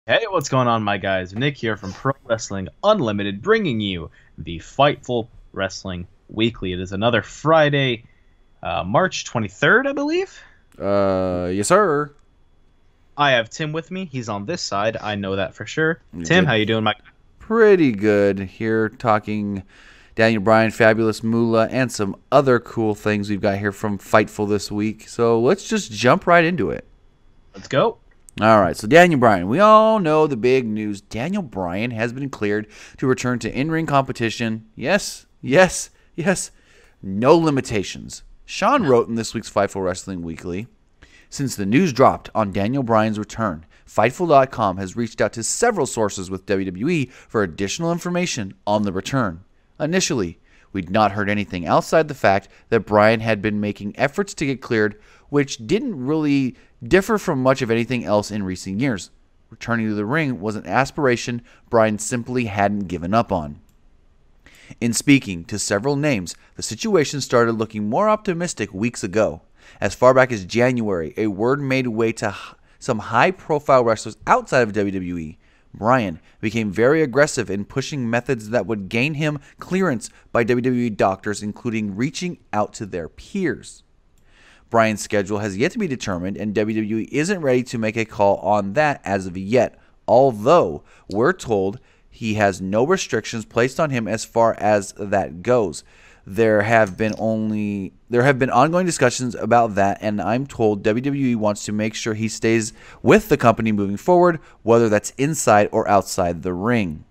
Hey, what's going on, my guys? Nick here from Pro Wrestling Unlimited, bringing you the Fightful Wrestling Weekly. It is another Friday, March 23rd, I believe? Yes, sir. I have Tim with me. He's on this side. I know that for sure. You're Tim, good. how you doing, Mike? Pretty good. Here talking Daniel Bryan, Fabulous Moolah, and some other cool things we've got here from Fightful this week. So let's just jump right into it. Let's go. All right, so Daniel Bryan. We all know the big news. Daniel Bryan has been cleared to return to in-ring competition. Yes, yes, yes. No limitations. Sean wrote in this week's Fightful Wrestling Weekly, since the news dropped on Daniel Bryan's return, Fightful.com has reached out to several sources with WWE for additional information on the return. Initially, we'd not heard anything outside the fact that Bryan had been making efforts to get cleared, which didn't really differ from much of anything else in recent years. Returning to the ring was an aspiration Bryan simply hadn't given up on. In speaking to several names, the situation started looking more optimistic weeks ago. As far back as January, a word made way to some high-profile wrestlers outside of WWE. Bryan became very aggressive in pushing methods that would gain him clearance by WWE doctors, including reaching out to their peers. Bryan's schedule has yet to be determined, and WWE isn't ready to make a call on that as of yet, although we're told he has no restrictions placed on him as far as that goes. There have been ongoing discussions about that, and I'm told WWE wants to make sure he stays with the company moving forward, whether that's inside or outside the ring.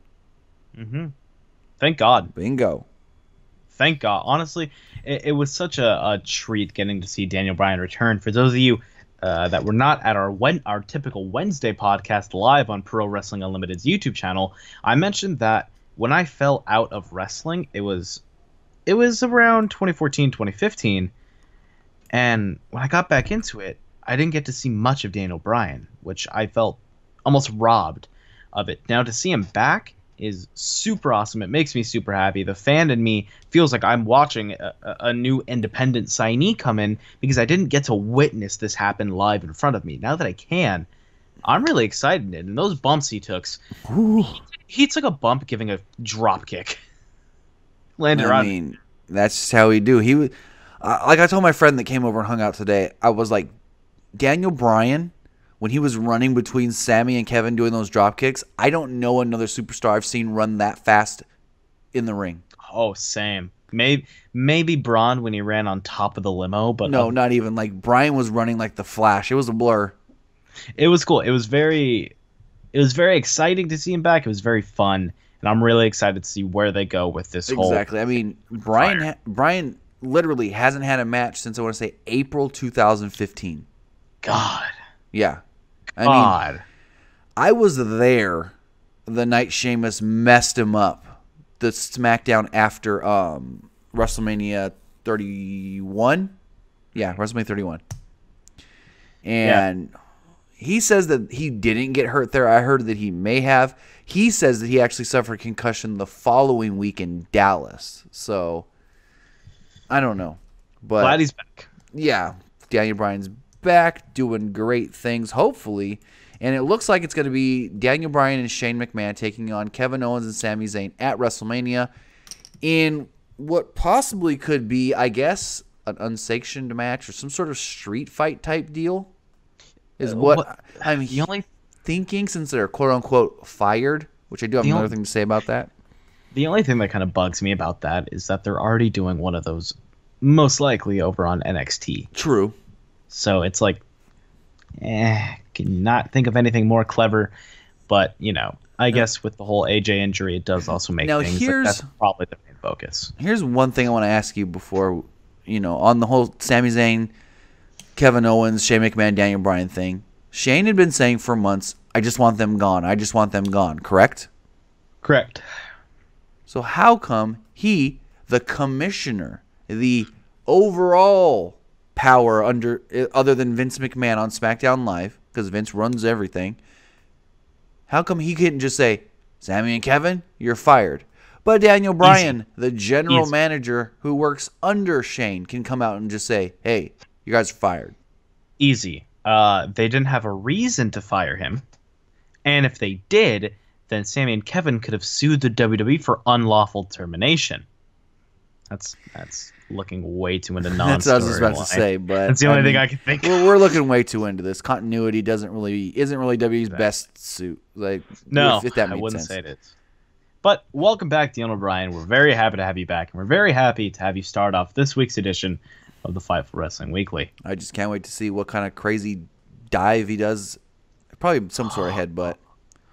Thank God. Bingo. Thank God. Honestly, it was such a treat getting to see Daniel Bryan return. For those of you that were not at our typical Wednesday podcast live on Pro Wrestling Unlimited's YouTube channel, I mentioned that when I fell out of wrestling, it was around 2014, 2015, and when I got back into it, I didn't get to see much of Daniel Bryan, which I felt almost robbed of it. Now, to see him back is super awesome. It makes me super happy. The fan in me feels like I'm watching a new independent signee come in because I didn't get to witness this happen live in front of me. Now that I can, I'm really excited. And those bumps he took, he took a bump giving a drop kick. Landed around. I mean, that's just how he do. He was like I told my friend that came over and hung out today. I was like, Daniel Bryan, when he was running between Sammy and Kevin doing those drop kicks, I don't know another superstar I've seen run that fast in the ring. Oh, same. Maybe Braun when he ran on top of the limo, but no, not even. Like Bryan was running like the Flash. It was a blur. It was cool. It was very exciting to see him back. It was very fun. And I'm really excited to see where they go with this whole... Exactly. I mean, Bryan literally hasn't had a match since, I want to say, April 2015. God. Yeah. I God. mean, I was there the night Sheamus messed him up. The SmackDown after WrestleMania 31. Yeah, WrestleMania 31. And... he says that he didn't get hurt there. I heard that he may have. He says that he actually suffered concussion the following week in Dallas. So, I don't know. But glad he's back. Yeah, Daniel Bryan's back, doing great things, hopefully. And it looks like it's going to be Daniel Bryan and Shane McMahon taking on Kevin Owens and Sami Zayn at WrestleMania in what possibly could be, I guess, an unsanctioned match or some sort of street fight type deal. Is what I'm thinking, since they're quote-unquote fired, which I do have another thing to say about that. The only thing that kind of bugs me about that is that they're already doing one of those, most likely over on NXT. True. So it's like, cannot think of anything more clever. But, I guess with the whole AJ injury, it does also make things like that's probably the main focus. Here's one thing I want to ask you before, on the whole Sami Zayn, Kevin Owens, Shane McMahon, Daniel Bryan thing. Shane had been saying for months, I just want them gone. I just want them gone. Correct? Correct. So how come he, the commissioner, the overall power other than Vince McMahon on SmackDown Live, because Vince runs everything, how come he couldn't just say, Sami and Kevin, you're fired? But Daniel Bryan, the general manager who works under Shane, can come out and just say, hey, you guys are fired. Easy. they didn't have a reason to fire him. And if they did, then Sami and Kevin could have sued the WWE for unlawful termination. That's looking way too into non-story. That's what I was about to say, but that's the only thing I can think of. We're looking way too into this. Continuity isn't really WWE's best suit. Like, no, if that makes I wouldn't sense. say it is. But welcome back, Daniel Bryan. We're very happy to have you back, and we're very happy to have you start off this week's edition of the Fightful Wrestling Weekly. I just can't wait to see what kind of crazy dive he does. Probably some sort of headbutt.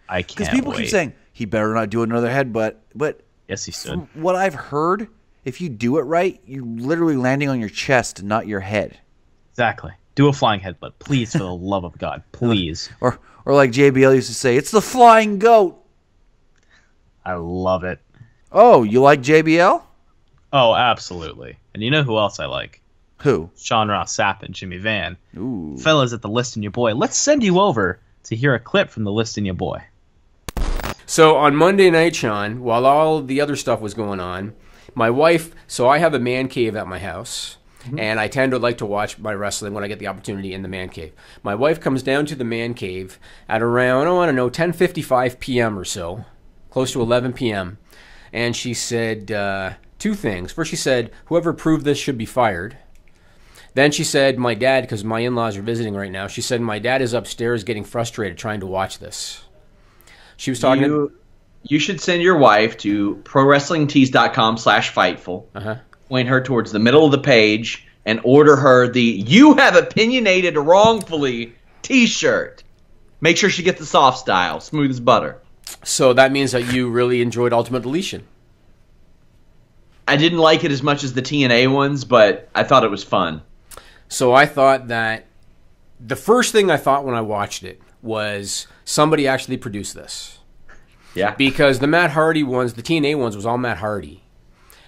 I can't Because people keep saying he better not do another headbutt, but yes, he should. From what I've heard, if you do it right, you're literally landing on your chest, not your head. Exactly. Do a flying headbutt, please, for the love of God, please. Or like JBL used to say, it's the flying goat. I love it. Oh, you like JBL? Oh, absolutely. And you know who else I like? Who? Sean Ross Sapp and Jimmy Van. Ooh. Fellas at the List in Your Boy, let's send you over to hear a clip from the List in Your Boy. So on Monday night, Sean, while all the other stuff was going on, my wife, so I have a man cave at my house, and I tend to like to watch my wrestling when I get the opportunity in the man cave. My wife comes down to the man cave at around, 10:55 p.m. or so, close to 11 p.m., and she said two things. First, she said, whoever approved this should be fired. Then she said, my dad, because my in-laws are visiting right now, she said, my dad is upstairs getting frustrated trying to watch this. She was talking You should send your wife to prowrestlingtees.com/Fightful, point her towards the middle of the page, and order her the You Have Opinionated Wrongfully T-shirt. Make sure she gets the soft style, smooth as butter. So that means that you really enjoyed Ultimate Deletion. I didn't like it as much as the TNA ones, but I thought it was fun. So I thought that the first thing I thought when I watched it was somebody actually produced this. Yeah. Because the Matt Hardy ones, the TNA ones, was all Matt Hardy.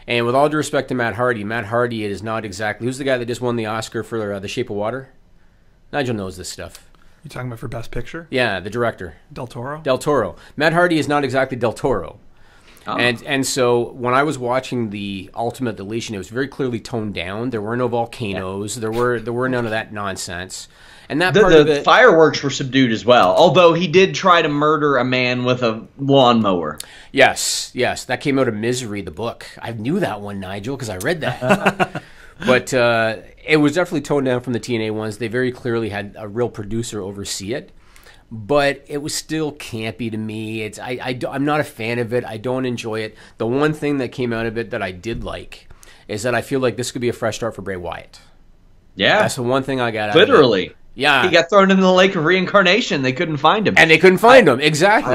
And with all due respect to Matt Hardy is not exactly... Who's the guy that just won the Oscar for The Shape of Water? Nigel knows this stuff. You talking about for Best Picture? Yeah, the director. Del Toro? Del Toro. Matt Hardy is not exactly Del Toro. Oh. And so when I was watching the Ultimate Deletion, it was very clearly toned down. There were no volcanoes. Yeah. There were none of that nonsense. And that part of it, fireworks were subdued as well. Although he did try to murder a man with a lawnmower. Yes, that came out of Misery, the book. I knew that one, Nigel, because I read that. But it was definitely toned down from the TNA ones. They very clearly had a real producer oversee it. But it was still campy to me. I'm not a fan of it. I don't enjoy it. The one thing that came out of it that I did like is that I feel like this could be a fresh start for Bray Wyatt. Yeah. That's the one thing I got out Literally. of it. Yeah. He got thrown into the lake of reincarnation. They couldn't find him. And they couldn't find him. Exactly.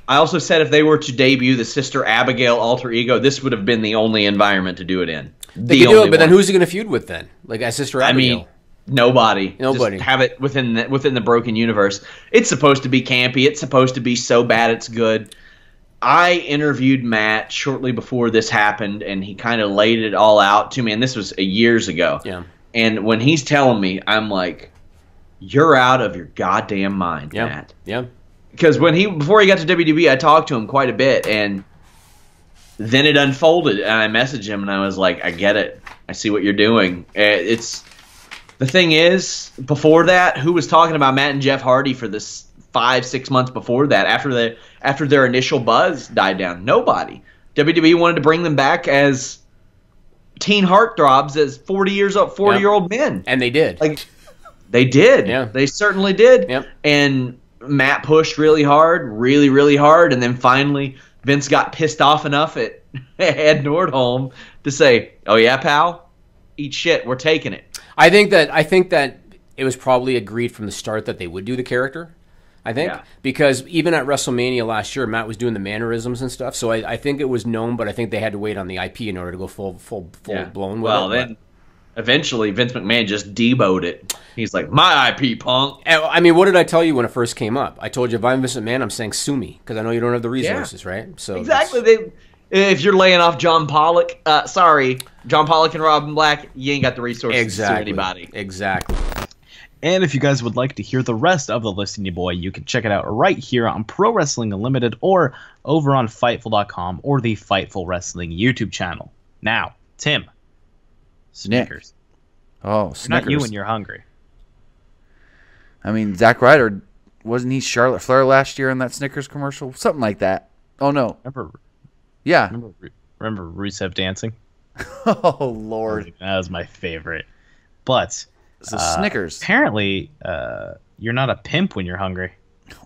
I also said if they were to debut the Sister Abigail alter ego, this would have been the only environment to do it in. They could do it, but then who's he going to feud with then? Like as Sister Abigail? I mean, nobody. Nobody. Just have it within the broken universe. It's supposed to be campy. It's supposed to be so bad it's good. I interviewed Matt shortly before this happened, and he kind of laid it all out to me, and this was years ago. Yeah. And when he's telling me, I'm like, you're out of your goddamn mind, Matt. Yeah. Because before he got to WWE, I talked to him quite a bit, and then it unfolded, and I messaged him, and I was like, I get it. I see what you're doing. The thing is, before that, who was talking about Matt and Jeff Hardy for this 5-6 months before that, after their initial buzz died down? Nobody. WWE wanted to bring them back as teen heartthrobs, as 40-year-old men. And they did. They did. Yeah. They certainly did. Yep. And Matt pushed really hard, really hard, and then finally Vince got pissed off enough at Ed Nordholm to say, "Oh yeah, pal, eat shit. We're taking it." I think that it was probably agreed from the start that they would do the character. I think because even at WrestleMania last year, Matt was doing the mannerisms and stuff. So I think it was known, but I think they had to wait on the IP in order to go full blown with it. Well, then eventually Vince McMahon just deboed it. He's like, "My IP, punk." I mean, what did I tell you when it first came up? I told you if I'm Vince McMahon, I'm saying sue me because I know you don't have the resources, right? So exactly. If you're laying off John Pollock, John Pollock and Robin Black, you ain't got the resources to sue anybody. Exactly. And if you guys would like to hear the rest of the List in Your Boy, you can check it out right here on Pro Wrestling Unlimited or over on Fightful.com or the Fightful Wrestling YouTube channel. Now, Tim, Snickers. Oh, Snickers. Not you when you're hungry. I mean, Zack Ryder, wasn't he Charlotte Flair last year in that Snickers commercial? Something like that. Oh, no. Yeah. Remember Rusev dancing? Oh, Lord. That was my favorite. But so Snickers. Apparently, you're not a pimp when you're hungry.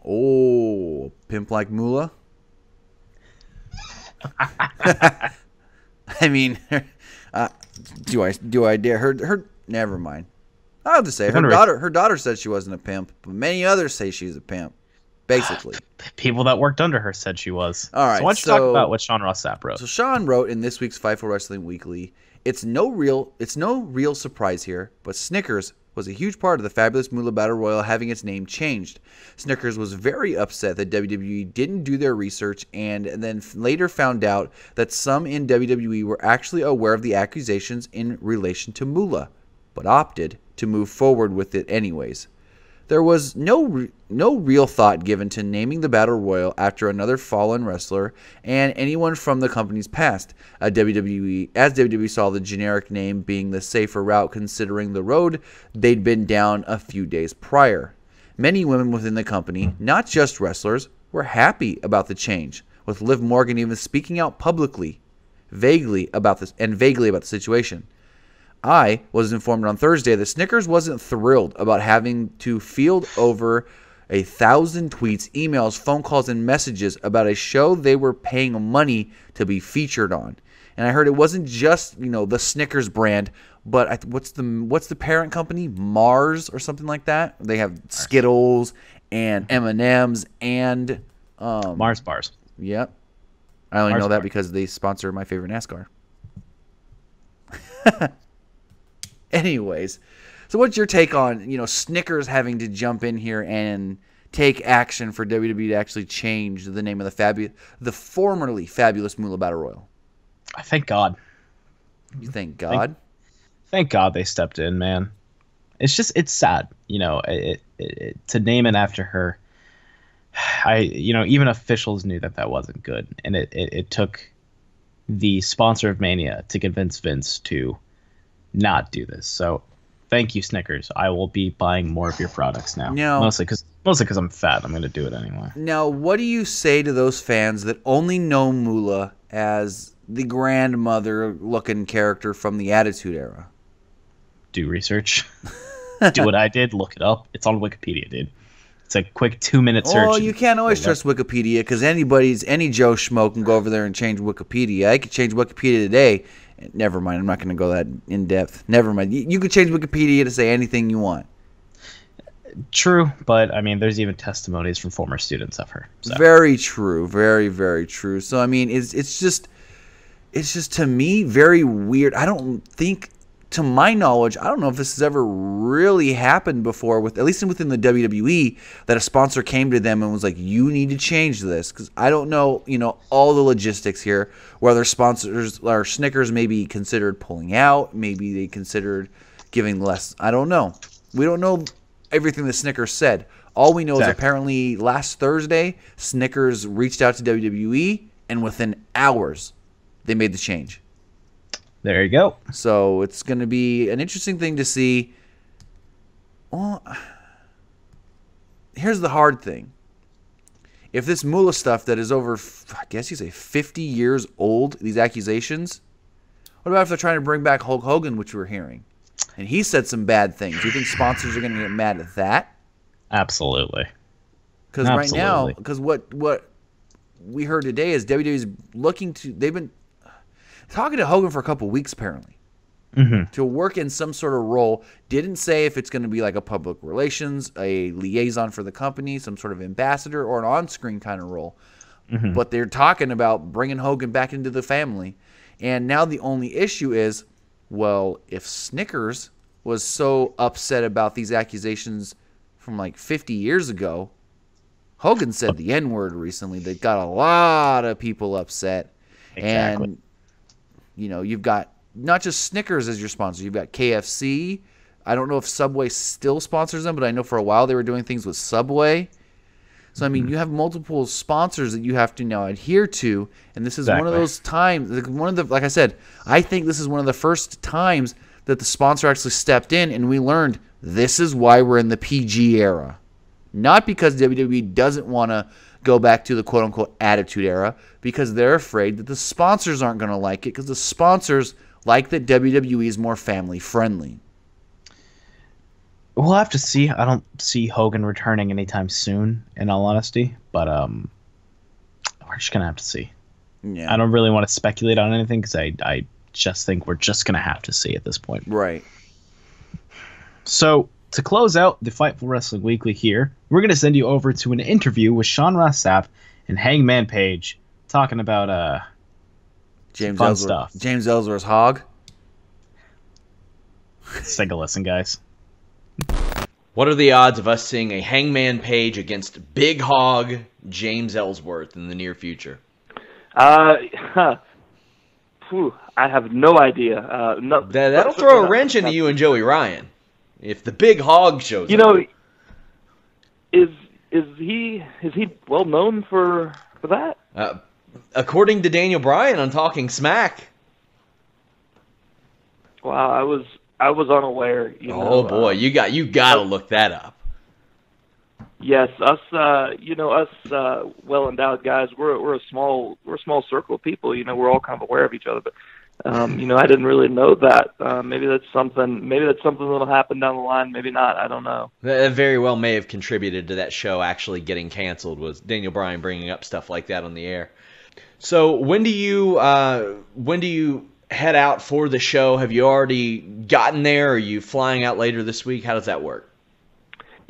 Oh, pimp like Moolah? I mean, do I dare her? Never mind. I'll just say her daughter said she wasn't a pimp, but many others say she's a pimp. Basically, people that worked under her said she was. All right. So why don't you talk about what Sean Ross Sapp wrote? So Sean wrote in this week's Fightful Wrestling Weekly, it's no real surprise here, but Snickers was a huge part of the fabulous Moolah Battle Royal having its name changed. Snickers was very upset that WWE didn't do their research and then later found out that some in WWE were actually aware of the accusations in relation to Moolah, but opted to move forward with it anyways. There was no real thought given to naming the Battle Royal after another fallen wrestler and anyone from the company's past, as WWE saw the generic name being the safer route considering the road they'd been down a few days prior. Many women within the company, not just wrestlers, were happy about the change, with Liv Morgan even speaking out publicly, vaguely about the situation. I was informed on Thursday that Snickers wasn't thrilled about having to field over 1,000 tweets, emails, phone calls, and messages about a show they were paying money to be featured on. And I heard it wasn't just, the Snickers brand, but what's the parent company? Mars or something like that? They have Skittles and M&Ms and Mars bars. Yep. I only know that because they sponsor my favorite NASCAR. Anyways, so what's your take on, Snickers having to jump in here and take action for WWE to actually change the name of the formerly fabulous Moolah Battle Royal? I thank God. You thank God? Thank God they stepped in, man. It's sad, to name it after her. Even officials knew that wasn't good, and it took the sponsor of Mania to convince Vince to not do this. So thank you, Snickers. I will be buying more of your products now. Mostly because I'm fat. I'm going to do it anyway. Now, what do you say to those fans that only know Moolah as the grandmother-looking character from the Attitude Era? Do research. Do what I did. Look it up. It's on Wikipedia, dude. It's a quick 2-minute search. Oh, you can't always trust Wikipedia because any Joe Schmo can go over there and change Wikipedia. I could change Wikipedia today. Never mind. I'm not going to go that in depth. Never mind. You could change Wikipedia to say anything you want. True, but I mean, there's even testimonies from former students of her. So. Very true. Very, very true. So I mean, it's just to me very weird. I don't think, to my knowledge, I don't know if this has ever really happened before, at least within the WWE, that a sponsor came to them and was like, you need to change this. Because I don't know, all the logistics here, whether sponsors or Snickers maybe considered pulling out, maybe they considered giving less. I don't know. We don't know everything that Snickers said. All we know is apparently last Thursday, Snickers reached out to WWE, and within hours, they made the change. There you go. So it's going to be an interesting thing to see. Well, here's the hard thing. If this Moolah stuff that is over, I guess you say 50 years old, these accusations, what about if they're trying to bring back Hulk Hogan, which we're hearing? And he said some bad things. Do you think sponsors are going to get mad at that? Absolutely. Because right now, because what we heard today is WWE's looking to, they've been talking to Hogan for a couple weeks, apparently, to work in some sort of role. Didn't say if it's going to be like a public relations, a liaison for the company, some sort of ambassador, or an on-screen kind of role. But they're talking about bringing Hogan back into the family. And now the only issue is, well, if Snickers was so upset about these accusations from like 50 years ago, Hogan said the N-word recently that got a lot of people upset. Exactly. And you've got not just Snickers as your sponsor. You've got KFC. I don't know if Subway still sponsors them, but I know for a while they were doing things with Subway. So, I mean, you have multiple sponsors that you have to now adhere to, and this is one of those times. Like I said, I think this is one of the first times that the sponsor actually stepped in and we learned this is why we're in the PG era. Not because WWE doesn't want to go back to the quote-unquote attitude era, because they're afraid that the sponsors aren't going to like it, because the sponsors like that WWE is more family-friendly. We'll have to see. I don't see Hogan returning anytime soon, in all honesty, but we're just going to have to see. Yeah. I don't really want to speculate on anything because I just think we're just going to have to see at this point. Right. So, to close out the Fightful Wrestling Weekly here, we're going to send you over to an interview with Sean Ross Sapp and Hangman Page talking about James fun Ellsworth. stuff. James Ellsworth's hog. Let's take a listen, guys. What are the odds of us seeing a Hangman Page against Big Hog James Ellsworth in the near future? I have no idea. That'll throw a wrench into you and Joey Ryan if the Big Hog shows up. Is he well known for that? According to Daniel Bryan on Talking Smack. Wow, I was unaware. Boy, you got to look that up. Yes, us well endowed guys. We're a small circle of people. We're all kind of aware of each other, but I didn't really know that. Maybe that's something that'll happen down the line. Maybe not. I don't know. That very well may have contributed to that show actually getting canceled. Was Daniel Bryan bringing up stuff like that on the air? So when do you head out for the show? Have you already gotten there? Are you flying out later this week? How does that work?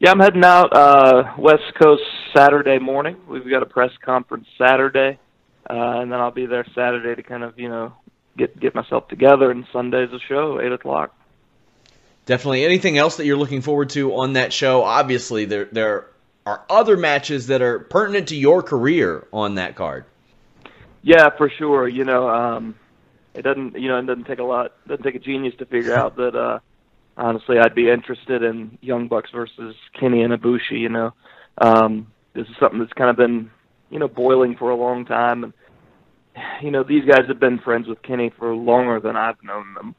Yeah, I'm heading out West Coast Saturday morning. We've got a press conference Saturday, and then I'll be there Saturday to kind of get myself together. And Sunday's a show, 8 o'clock. Definitely. Anything else that you're looking forward to on that show? Obviously, there are other matches that are pertinent to your career on that card. Yeah, for sure. It doesn't take a genius to figure out that. Honestly, I'd be interested in Young Bucks versus Kenny and Ibushi. This is something that's kind of been boiling for a long time, and these guys have been friends with Kenny for longer than I've known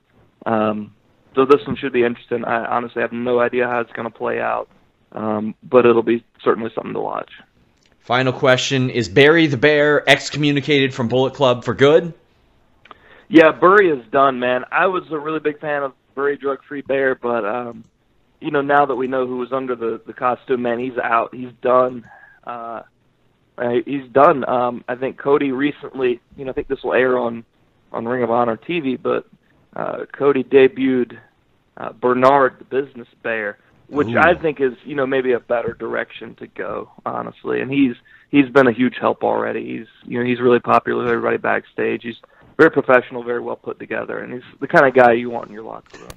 them. So this one should be interesting. I honestly have no idea how it's going to play out, but it'll be certainly something to watch. Final question: is Barry the Bear excommunicated from Bullet Club for good? Yeah, Burry is done, man. I was a really big fan of Burry Drug-Free Bear, but now that we know who was under the costume, man, he's out. He's done. He's done. I think Cody recently, I think this will air on Ring of Honor TV, but Cody debuted Bernard the Business Bear, which I think is maybe a better direction to go, honestly. And he's been a huge help already. He's really popular with everybody backstage. He's very professional, very well put together, and he's the kind of guy you want in your locker room.